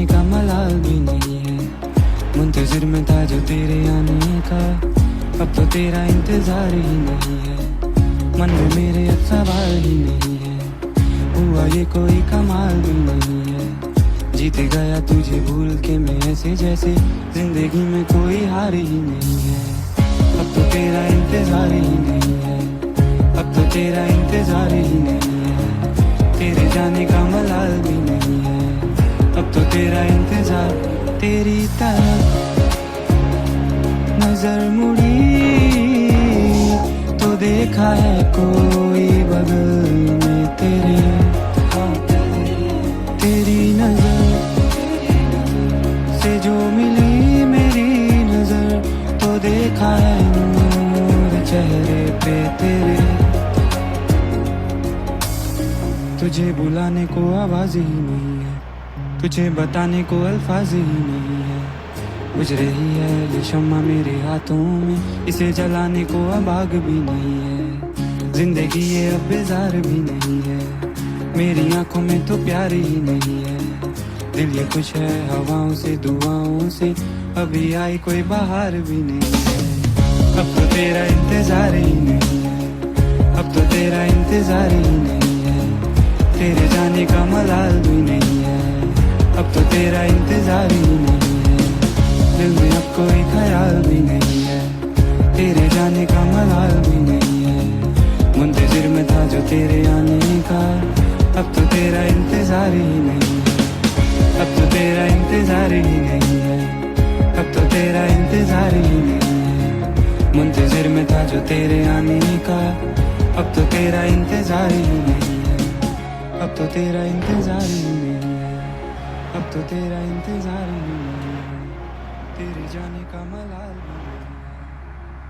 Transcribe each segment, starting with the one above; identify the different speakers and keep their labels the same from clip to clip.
Speaker 1: जाने का मलाल भी नहीं है। मुंतजिर में था जो तेरे आने का, अब तो तेरा इंतजार ही नहीं है। मन में मेरे अब सवाल ही नहीं है, हुआ ये कोई कमाल भी नहीं है। जीत गया तुझे भूल के मैं ऐसे जैसे जिंदगी में कोई हार ही नहीं है। अब तो तेरा इंतजार ही नहीं है, अब तो तेरा इंतजार ही नहीं है। तेरे जाने का मलाल भी नहीं है, अब तो तेरा इंतजार। तेरी तरफ नजर मुड़ी तो देखा है कोई बगल में तेरे। तेरी नजर से जो मिली मेरी नजर तो देखा है नूर चेहरे पे तेरे। तुझे बुलाने को आवाज ही नहीं है, तुझे बताने को अल्फाज ही नहीं है। बुझ रही है ये शम्मा मेरे हाथों में, इसे जलाने को अब आग भी नहीं है। जिंदगी ये अब बेजार भी नहीं है, मेरी आंखों में तो प्यार ही नहीं है। दिल ये खुश है हवाओं से दुआओं से, अभी आई कोई बहार भी नहीं है। अब तो तेरा इंतजार ही नहीं है, अब तो तेरा इंतजार ही नहीं है। तेरे जाने का मलाल भी नहीं है, अब तो तेरा इंतजार ही नहीं है। दिल में अब कोई ख्याल भी नहीं है, तेरे जाने का मलाल भी नहीं है। मुंतजिर में था जो तेरे आने का, अब तो तेरा इंतजार ही नहीं है, अब तो तेरा इंतजार ही नहीं है, अब तो तेरा इंतजार ही नहीं है। मुंतजिर में था जो तेरे आने का, अब तो तेरा इंतजार ही नहीं है, अब तो तेरा इंतजार ही नहीं है, अब तो तेरा इंतजार ही नहीं है। तेरे जाने का मलाल भी नहीं है,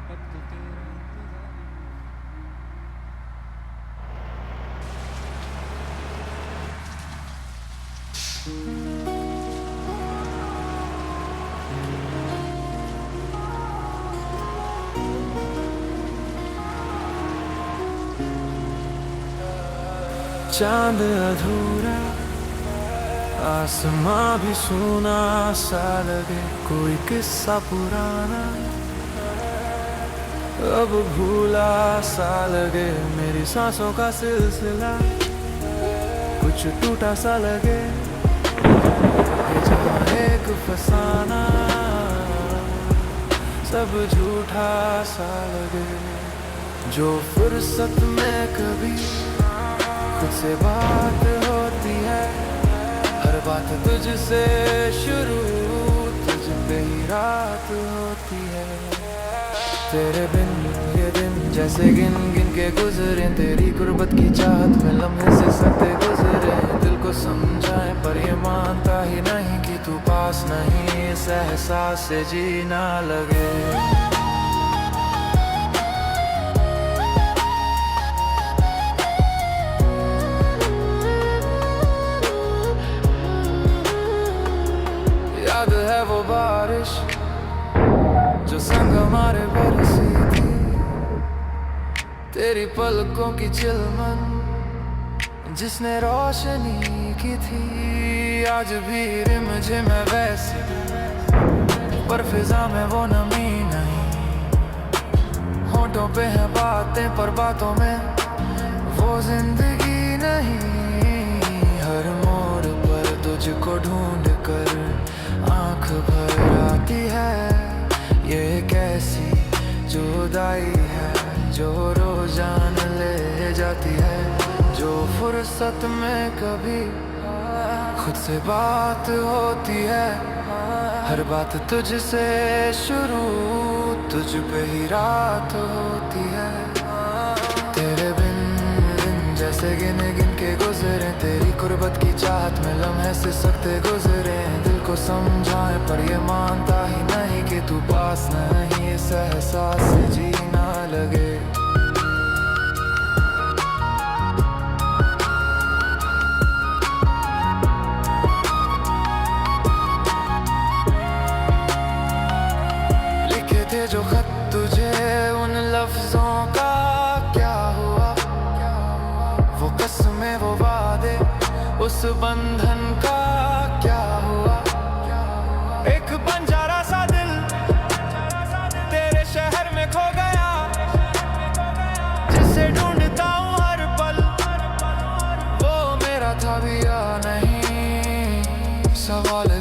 Speaker 1: अब तो तेरा इंतजार।
Speaker 2: चांद अधूरा, आसमां भी सूना सा लगे, कोई किस्सा पुराना अब भूला सा लगे। मेरी सांसों का सिलसिला कुछ टूटा सा लगे, ये जहाँ एक फसाना सब झूठा सा लगे। जो फुर्सत में कभी खुद से बात होती है, हर बात तुझसे शुरू, तुझ पे ही रात होती है। तेरे बिन ये दिन जैसे गिन गिन के गुजरे, तेरी गुर्बत की चाहत में लम्हे से सकते गुजरे। दिल को समझाए पर ये मानता ही नहीं कि तू पास नहीं, इस एहसास से जीना लगे। याद है वो बारिश जो संग हमारे बरसी थी, तेरी पलकों की चिलमन जिसने रोशनी की थी। आज भी रिमझिम है वैसी, पर फिजा में वो नमी नहीं। होठों पे है बातें पर बातों में वो जिंदगी नहीं। हर मोड़ पर तुझको ढूंढ कर आंख भर आती है, ये कैसी जुदाई है जो रोजान ले जाती है। जो फुर्सत में कभी खुद से बात होती है, हर बात तुझसे शुरू, तुझ पे ही रात होती है। तेरे बिन दिन जैसे गिन गिन के गुजरे, तेरी गुर्बत की चाहत में लम्हे से सकते गुजरे। दिल को समझाए पर ये मानता ही नहीं कि तू पास नहीं, इस एहसास से जीना लगे। लिखे थे जो खत तुझे, उन लफ्जों का क्या हुआ? वो कसमें वो वादे, उस बंधन का क्या हुआ?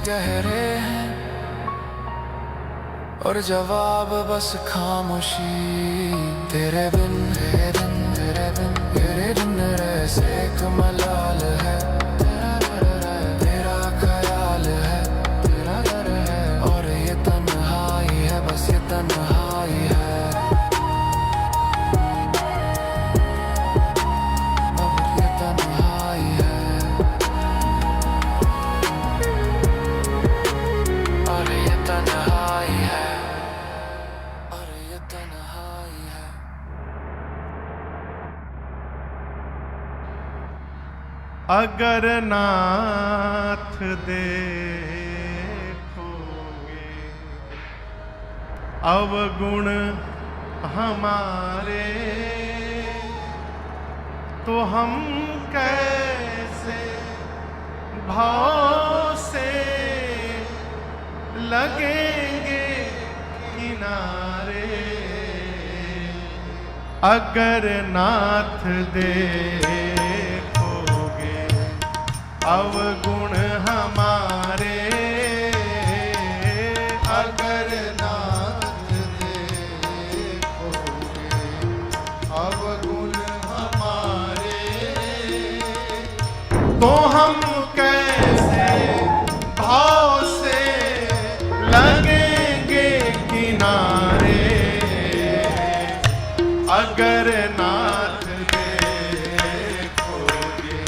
Speaker 2: गहरे हैं और जवाब बस खामोशी। तेरे बिन तेरे बिन ऐसे एक मलाल है, तेरा ख्याल है, तेरा डर है, और ये तन्हाई है, बस ये तन्हाई है। अब ये तन्हाई है, और ये तन्हाई है, और ये तन्हाई है।
Speaker 3: अगर नाथ देखोगे अवगुण हमारे, तो हम कैसे भाव से लगेंगे किनारे। अगर नाथ देखोगे अवगुण हमारे, अगर नाथ देखोगे अवगुण हमारे, तो हम कैसे भाव से लगेंगे किनारे। अगर नाथ देखोगे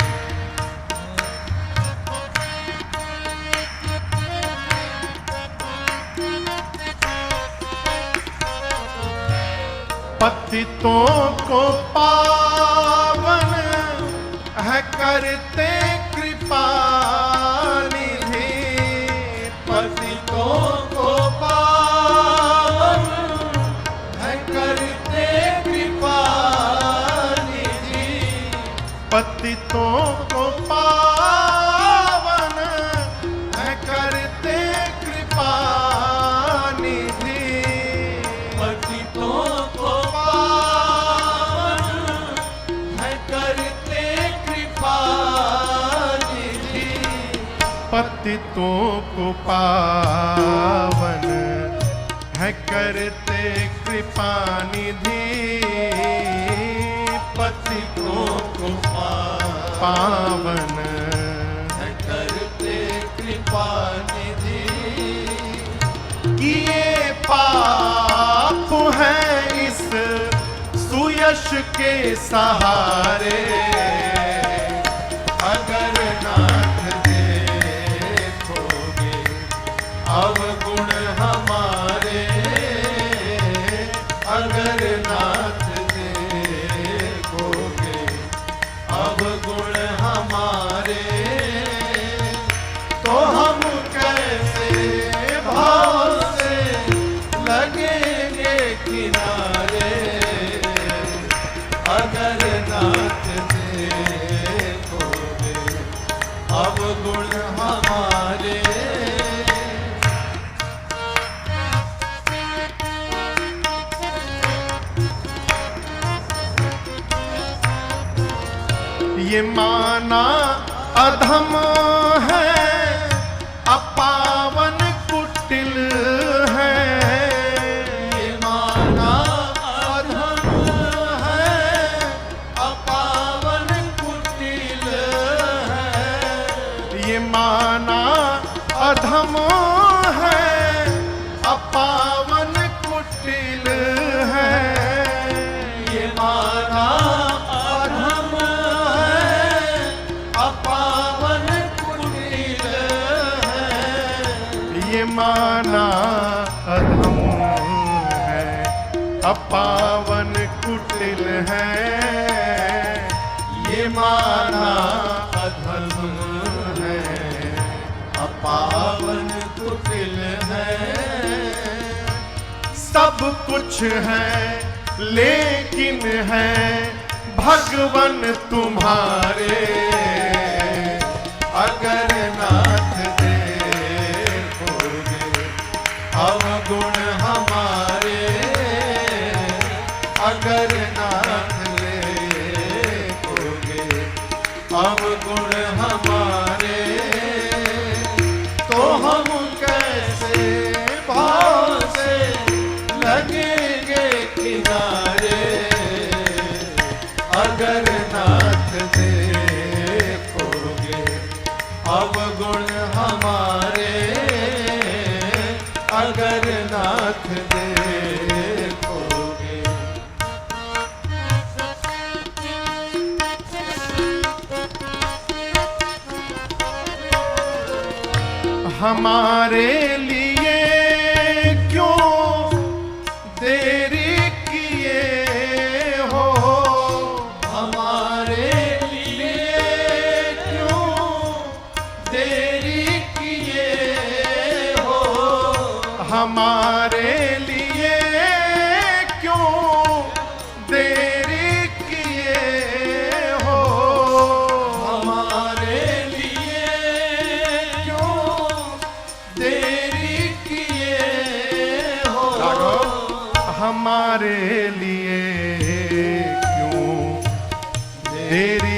Speaker 3: पतितों को पावन है करते कृपा निधि, पतितों को पावन है करते कृपा निधि, पतितों को पावन है करते कृपा निधि, पतितों को पावन है करते कृपा निधि, पतितों को पावन है करते कृपा निधि, पतितों को पावन है करते कृपा निधि। किए पाप हैं इस सुयश के सहारे, अगर नाथ देखोगे अवगुण हमारे, अगर नाथ देखोगे अवगुण हमारे, तो हम कैसे भाव से लगेंगे किनारे। अगर नाथ देखोगे अवगुण हमारे, ये माना अधम है, अपावन कुटिल है, ये माना अधम है, अपावन कुटिल है, ये माना अधम है, अपावन कुटिल है, ये माना अधम अपावन कुटिल है, ये माना अधम है, अपावन कुटिल है, ये माना अधम है, अपावन कुटिल है। सब कुछ है लेकिन है भगवन तुम्हारे, अगर नाथ देखोगे अवगुण हमारे, अगर नाथ देखोगे अवगुण हमारे, तो हम हम कैसे भाव से लगेंगे किनारे, अगर नाथ देखोगे अवगुण हमारे, अगर नाथ देखोगे। हमारे लिए क्यों देरी किए हो, हमारे लिए क्यों देरी किए हो, हमारे लिए क्यों देरी किए हो, हमारे लिए क्यों देरी किए हो, हमारे लिए क्यों देरी